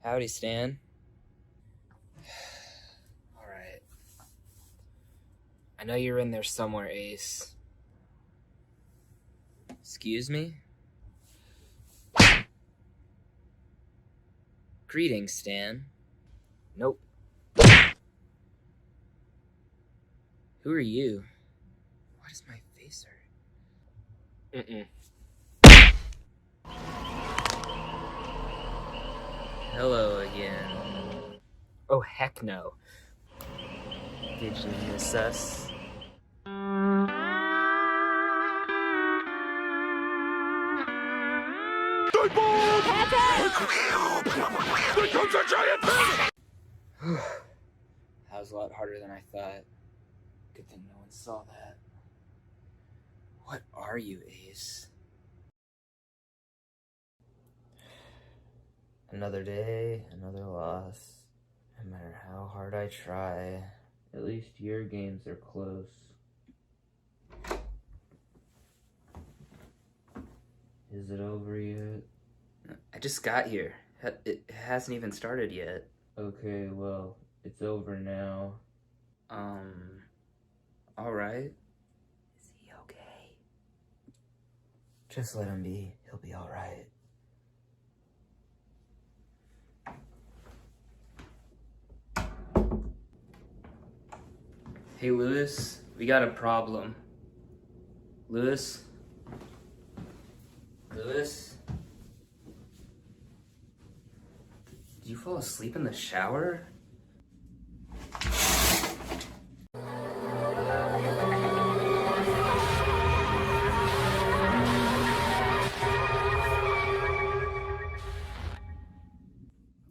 Howdy, Stan. Alright. I know you're in there somewhere, Ace. Excuse me? Greetings, Stan. Nope. Who are you? Why does my face hurt? Hello again. Oh, heck no. Did you miss us? That was a lot harder than I thought. Good thing no one saw that. What are you, Ace? Another day, another loss. No matter how hard I try, at least your games are close. Is it over yet? I just got here. It hasn't even started yet. Okay, well, it's over now. Alright. Is he okay? Just let him be. He'll be alright. Hey, Lewis, we got a problem. Lewis? Lewis? Did you fall asleep in the shower?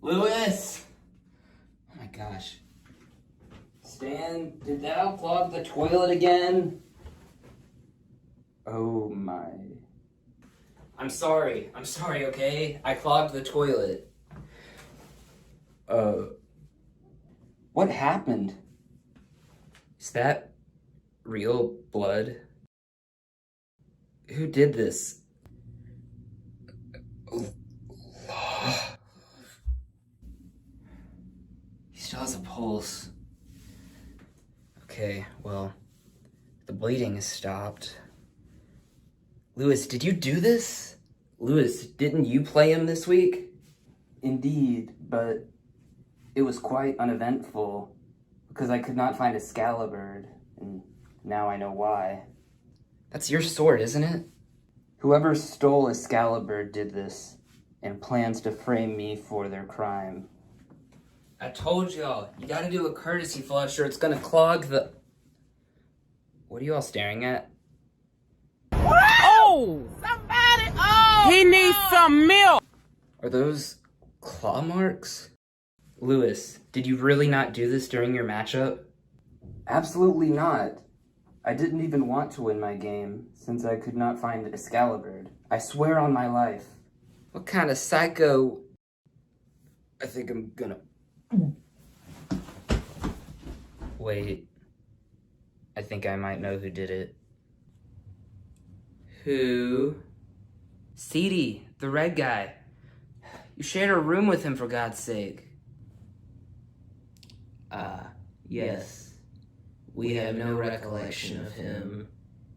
Lewis! Oh my gosh. Stan, did thou clog the toilet again? Oh my. I'm sorry, okay? I clogged the toilet. What happened? Is that real blood? Who did this? He still has a pulse. Okay, well, the bleeding has stopped. Lewis, did you do this? Lewis, didn't you play him this week? Indeed, but it was quite uneventful because I could not find Excalibur, and now I know why. That's your sword, isn't it? Whoever stole Excalibur did this and plans to frame me for their crime. I told y'all, you gotta do a courtesy flush or it's gonna clog the... What are you all staring at? Oh! Somebody! Oh! He needs some milk! Are those claw marks? Lewis, did you really not do this during your matchup? Absolutely not. I didn't even want to win my game, since I could not find Excalibur. I swear on my life. What kind of psycho... I think I'm gonna... Wait. I think I might know who did it. Who? Seedy, the red guy. You shared a room with him, for God's sake. Yes. We have no recollection of him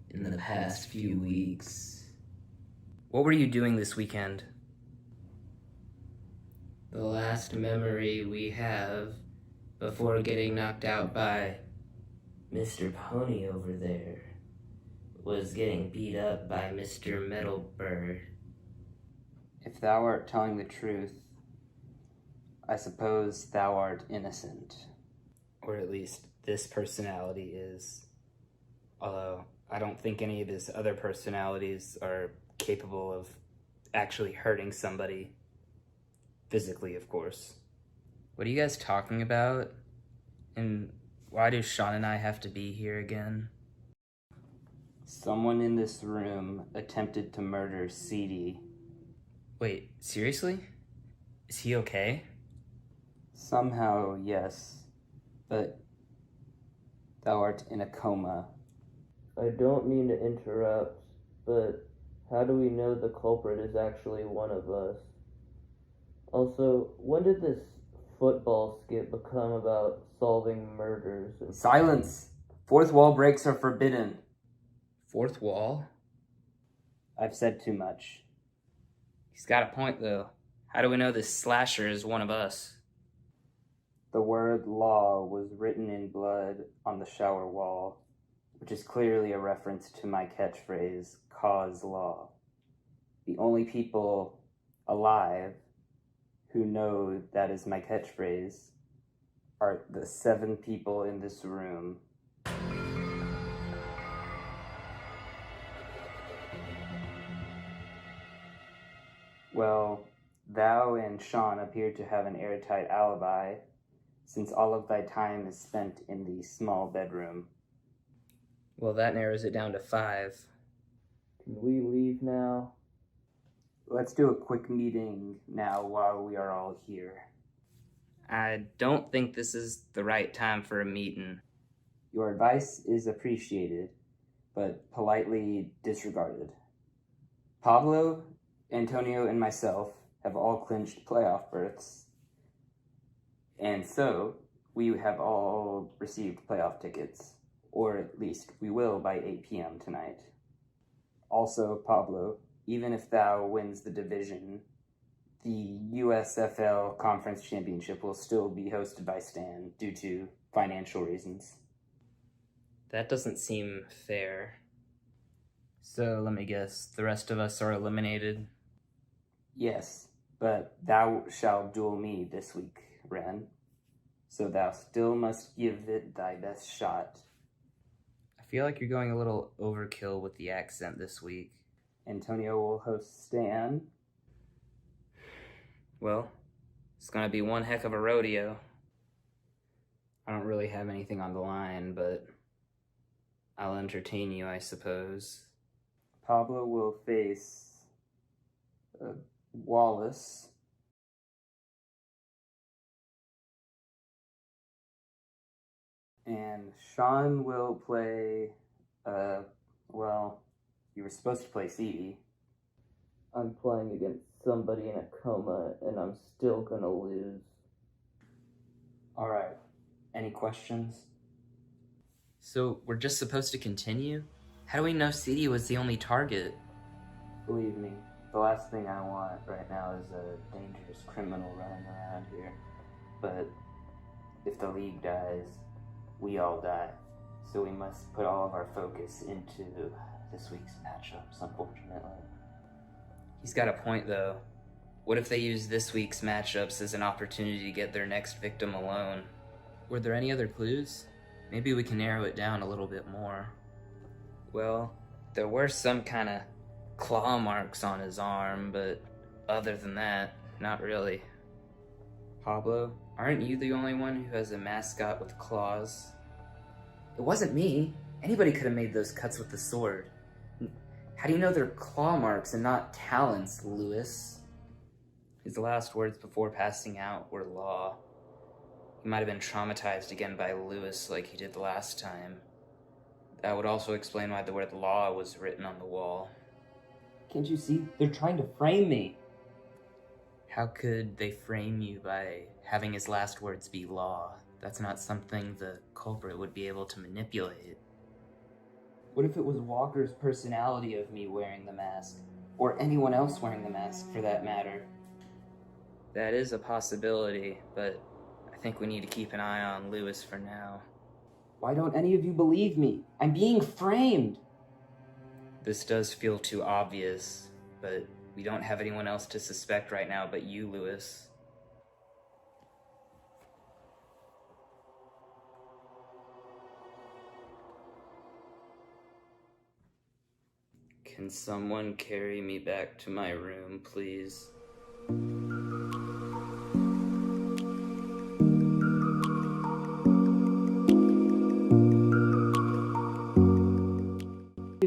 in the past few weeks. What were you doing this weekend? The last memory we have before getting knocked out by Mr. Pony over there was getting beat up by Mr. Metalbird. If thou art telling the truth, I suppose thou art innocent. Or at least this personality is. Although, I don't think any of his other personalities are capable of actually hurting somebody. Physically, of course. What are you guys talking about? And why do Sean and I have to be here again? Someone in this room attempted to murder Seedy. Wait, seriously? Is he okay? Somehow, yes. But thou art in a coma. I don't mean to interrupt, but how do we know the culprit is actually one of us? Also, when did this football skit become about solving murders? Silence! Fourth wall breaks are forbidden. Fourth wall? I've said too much. He's got a point, though. How do we know this slasher is one of us? The word law was written in blood on the shower wall, which is clearly a reference to my catchphrase, cause law. The only people alive who know that is my catchphrase are the 7 people in this room. Well, thou and Sean appear to have an airtight alibi, since all of thy time is spent in the small bedroom. Well, that narrows it down to 5. Can we leave now? Let's do a quick meeting now while we are all here. I don't think this is the right time for a meeting. Your advice is appreciated, but politely disregarded. Pablo, Antonio, and myself have all clinched playoff berths, and so we have all received playoff tickets, or at least we will by 8 p.m. tonight. Also, Pablo, even if thou wins the division, the USFL Conference Championship will still be hosted by Stan due to financial reasons. That doesn't seem fair. So let me guess, the rest of us are eliminated? Yes, but thou shalt duel me this week, Ren. So thou still must give it thy best shot. I feel like you're going a little overkill with the accent this week. Antonio will host Stan. Well, it's gonna be one heck of a rodeo. I don't really have anything on the line, but I'll entertain you, I suppose. Pablo will face Wallace. And Sean will play, well, you were supposed to play Stevie. I'm playing against somebody in a coma, and I'm still gonna lose. Alright, any questions? So, we're just supposed to continue? How do we know CD was the only target? Believe me, the last thing I want right now is a dangerous criminal running around here. But if the league dies, we all die. So we must put all of our focus into this week's matchups, unfortunately. He's got a point, though. What if they use this week's matchups as an opportunity to get their next victim alone? Were there any other clues? Maybe we can narrow it down a little bit more. Well, there were some kind of claw marks on his arm, but other than that, not really. Pablo, aren't you the only one who has a mascot with claws? It wasn't me. Anybody could have made those cuts with the sword. How do you know they're claw marks and not talons, Lewis? His last words before passing out were law. He might have been traumatized again by Lewis like he did the last time. That would also explain why the word law was written on the wall. Can't you see? They're trying to frame me. How could they frame you by having his last words be law? That's not something the culprit would be able to manipulate. What if it was Walker's personality of me wearing the mask? Or anyone else wearing the mask, for that matter? That is a possibility, but I think we need to keep an eye on Lewis for now. Why don't any of you believe me? I'm being framed! This does feel too obvious, but we don't have anyone else to suspect right now but you, Lewis. Can someone carry me back to my room, please?